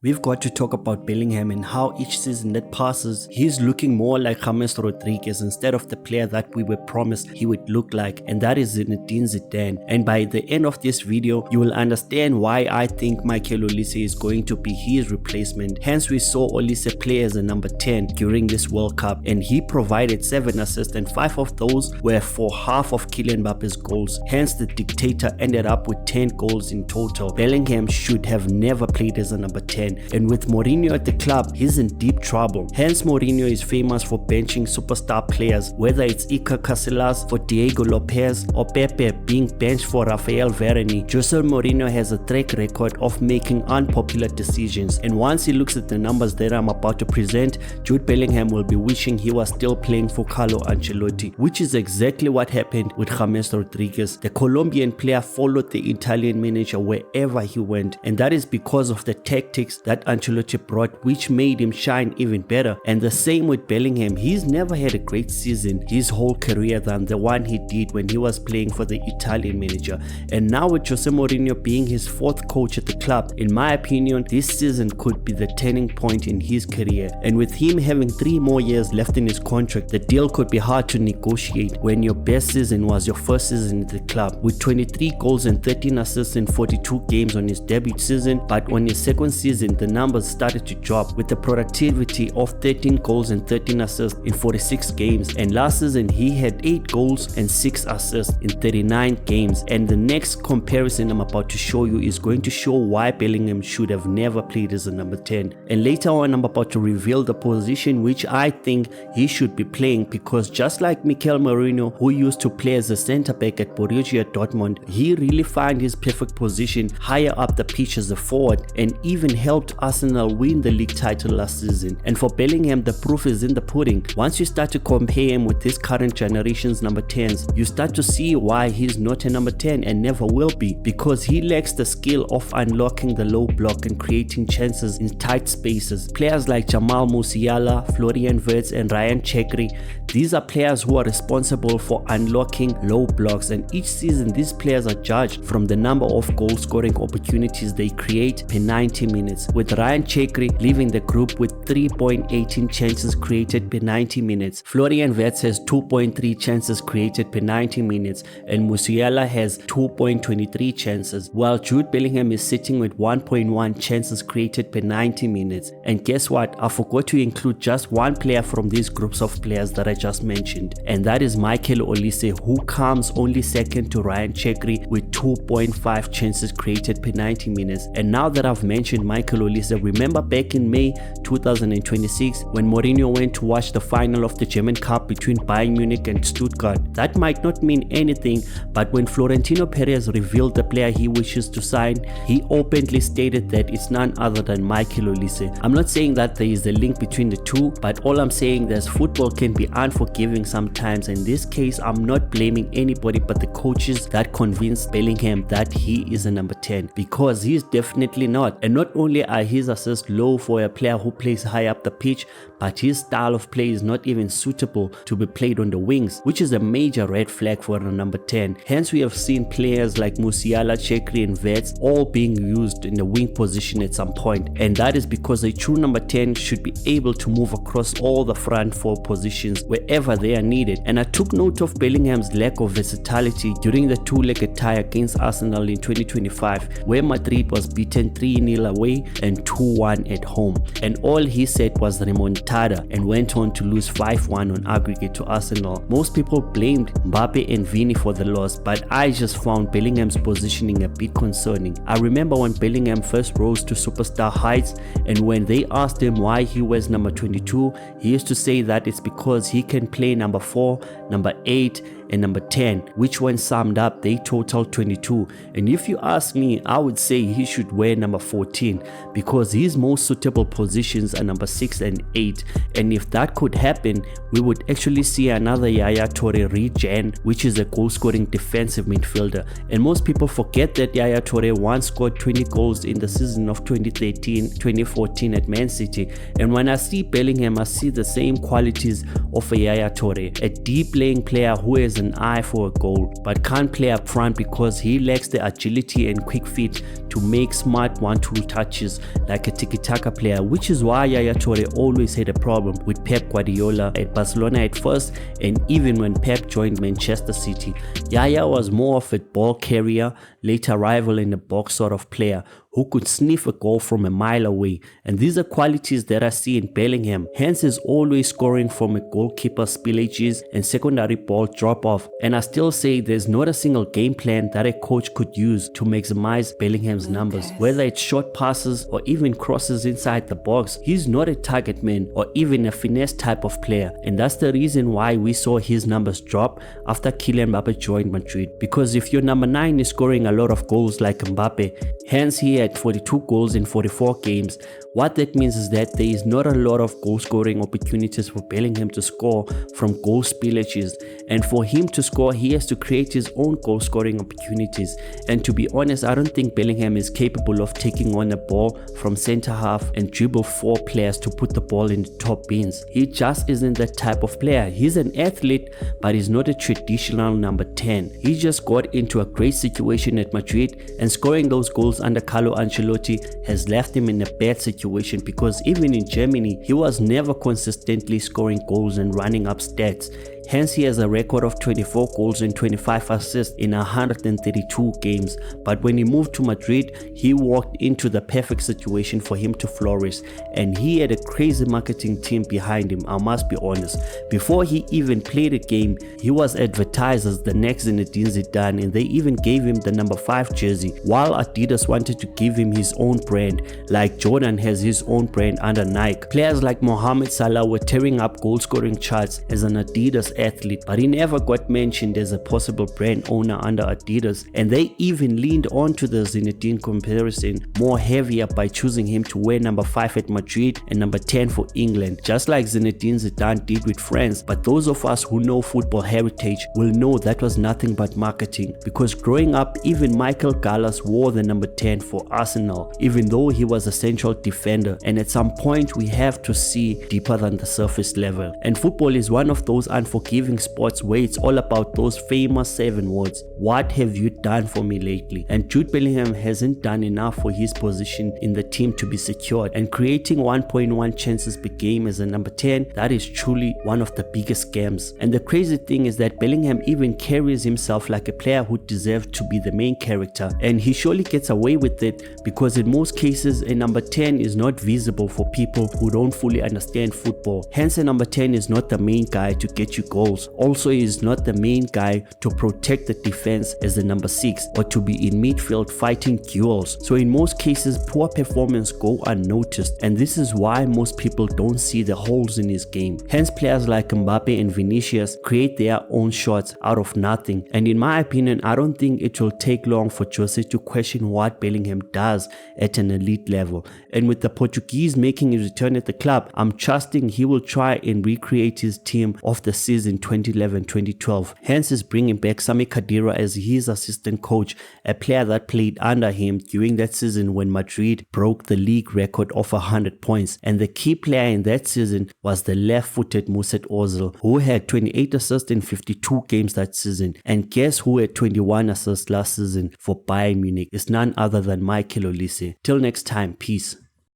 We've got to talk about Bellingham and how each season that passes, he's looking more like James Rodriguez instead of the player that we were promised he would look like, and that is Zinedine Zidane. And by the end of this video, you will understand why I think Michael Olise is going to be his replacement. Hence, we saw Olise play as a number 10 during this World Cup, and he provided 7 assists, and 5 of those were for half of Kylian Mbappe's goals. Hence, the dictator ended up with 10 goals in total. Bellingham should have never played as a number 10. And with Mourinho at the club, he's in deep trouble. Hence, Mourinho is famous for benching superstar players, whether it's Iker Casillas for Diego Lopez or Pepe being benched for Rafael Varane. Jose Mourinho has a track record of making unpopular decisions, and once he looks at the numbers that I'm about to present, Jude Bellingham will be wishing he was still playing for Carlo Ancelotti, which is exactly what happened with James Rodriguez. The Colombian player followed the Italian manager wherever he went, and that is because of the tactics that Ancelotti brought, which made him shine even better. And the same with Bellingham. He's never had a great season his whole career than the one he did when he was playing for the Italian manager. And now with Jose Mourinho being his 4th coach at the club, in my opinion, this season could be the turning point in his career. And with him having 3 more years left in his contract, the deal could be hard to negotiate when your best season was your first season at the club, with 23 goals and 13 assists in 42 games on his debut season. But on his second season, the numbers started to drop, with the productivity of 13 goals and 13 assists in 46 games. And last season he had 8 goals and 6 assists in 39 games. And the next comparison I'm about to show you is going to show why Bellingham should have never played as a number 10. And later on I'm about to reveal the position which I think he should be playing, because just like Mikel Mourinho, who used to play as a centre back at Borussia Dortmund, he really found his perfect position higher up the pitch as a forward, and even helped Arsenal win the league title last season. And for Bellingham, the proof is in the pudding. Once you start to compare him with this current generation's number 10s, you start to see why he's not a number 10 and never will be, because he lacks the skill of unlocking the low block and creating chances in tight spaces. Players like Jamal, Musiala, Florian, Wirtz and Ryan, Chekri, these are players who are responsible for unlocking low blocks, and each season these players are judged from the number of goal scoring opportunities they create per 90 minutes, with Ryan Chekri leaving the group with 3.18 chances created per 90 minutes. Florian Wirtz has 2.3 chances created per 90 minutes, and Musiala has 2.23 chances, while Jude Bellingham is sitting with 1.1 chances created per 90 minutes. And guess what? I forgot to include just one player from these groups of players that I just mentioned, and that is Michael Olise, who comes only second to Ryan Chekri with 2.5 chances created per 90 minutes. And now that I've mentioned Michael Olise, remember back in May 2026 when Mourinho went to watch the final of the German Cup between Bayern Munich and Stuttgart? That might not mean anything, but when Florentino Perez revealed the player he wishes to sign, he openly stated that it's none other than Michael Olise. I'm not saying that there is a link between the two, but all I'm saying is football can be unforgiving sometimes. In this case, I'm not blaming anybody but the coaches that convinced Bellingham that he is a number 10, because he's definitely not. And not only are his assists low for a player who plays high up the pitch, but his style of play is not even suitable to be played on the wings, which is a major red flag for a number 10. Hence, we have seen players like Musiala, Chekri and Wirtz all being used in the wing position at some point, and that is because a true number 10 should be able to move across all the front 4 positions wherever they are needed. And I took note of Bellingham's lack of versatility during the 2-legged tie against Arsenal in 2025, where Madrid was beaten 3-0 away and 2-1 at home, and all he said was remontada, and went on to lose 5-1 on aggregate to Arsenal. Most people blamed Mbappe and Vini for the loss, but I just found Bellingham's positioning a bit concerning. I remember when Bellingham first rose to superstar heights, and when they asked him why he wears number 22, he used to say that it's because he can play number 4, number 8 and number 10, which when summed up they total 22. And if you ask me, I would say he should wear number 14, because his most suitable positions are number 6 and 8. And if that could happen, we would actually see another Yaya Toure regen, which is a goal scoring defensive midfielder. And most people forget that Yaya Toure once scored 20 goals in the season of 2013-2014 at Man City. And when I see Bellingham, I see the same qualities of a Yaya Toure, a deep playing player who has has an eye for a goal but can't play up front because he lacks the agility and quick feet to make smart 1-2 touches like a tiki-taka player, which is why Yaya Toure always had a problem with Pep Guardiola at Barcelona at first, and even when Pep joined Manchester City. Yaya was more of a ball carrier, later rival in the box sort of player who could sniff a goal from a mile away, and these are qualities that I see in Bellingham. Hence is always scoring from a goalkeeper spillages and secondary ball drop off, and I still say there's not a single game plan that a coach could use to maximize Bellingham's numbers, whether it's short passes or even crosses inside the box. He's not a target man or even a finesse type of player, and that's the reason why we saw his numbers drop after Kylian Mbappe joined Madrid. Because if your number 9 is scoring a lot of goals like Mbappe, hence he had 42 goals in 44 games, what that means is that there is not a lot of goal scoring opportunities for Bellingham to score from goal spillages, and for him to score he has to create his own goal scoring opportunities. And to be honest, I don't think Bellingham is capable of taking on a ball from center half and dribble 4 players to put the ball in the top bins. He just isn't that type of player. He's an athlete, but he's not a traditional number 10. He just got into a great situation at Madrid, and scoring those goals under Carlo Ancelotti has left him in a bad situation, because even in Germany he was never consistently scoring goals and running up stats. Hence he has a record of 24 goals and 25 assists in 132 games. But when he moved to Madrid, he walked into the perfect situation for him to flourish, and he had a crazy marketing team behind him, I must be honest. Before he even played a game, he was advertised as the next Zinedine Zidane, and they even gave him the number 5 jersey, while Adidas wanted to give him his own brand, like Jordan has his own brand under Nike. Players like Mohamed Salah were tearing up goal scoring charts as an Adidas athlete, but he never got mentioned as a possible brand owner under Adidas, and they even leaned onto the Zinedine comparison more heavier by choosing him to wear number 5 at Madrid and number 10 for England, just like Zinedine Zidane did with France. But those of us who know football heritage will know that was nothing but marketing, because growing up even Michael Gallas wore the number 10 for Arsenal, even though he was a central defender. And at some point we have to see deeper than the surface level, and football is one of those unforgiving sports where it's all about those famous 7 words: what have you done for me lately? And Jude Bellingham hasn't done enough for his position in the team to be secured, and creating 1.1 chances per game as a number 10, that is truly one of the biggest scams. And the crazy thing is that Bellingham even carries himself like a player who deserves to be the main character, and he surely gets away with it because in most cases a number 10 is not visible for people who don't fully understand football. Hence a number 10 is not the main guy to get you goals. Also, he is not the main guy to protect the defense as the number 6 or to be in midfield fighting duels. So in most cases poor performance go unnoticed, and this is why most people don't see the holes in his game. Hence players like Mbappe and Vinicius create their own shots out of nothing, and in my opinion I don't think it will take long for Jose to question what Bellingham does at an elite level. And with the Portuguese making his return at the club, I'm trusting he will try and recreate his team of the season 2011-2012. Hence is bringing back Sami Khedira as his assistant coach, a player that played under him during that season when Madrid broke the league record of 100 points. And the key player in that season was the left-footed Mesut Ozil, who had 28 assists in 52 games that season. And guess who had 21 assists last season for Bayern Munich? It's none other than Michael Olise. Till next time, peace.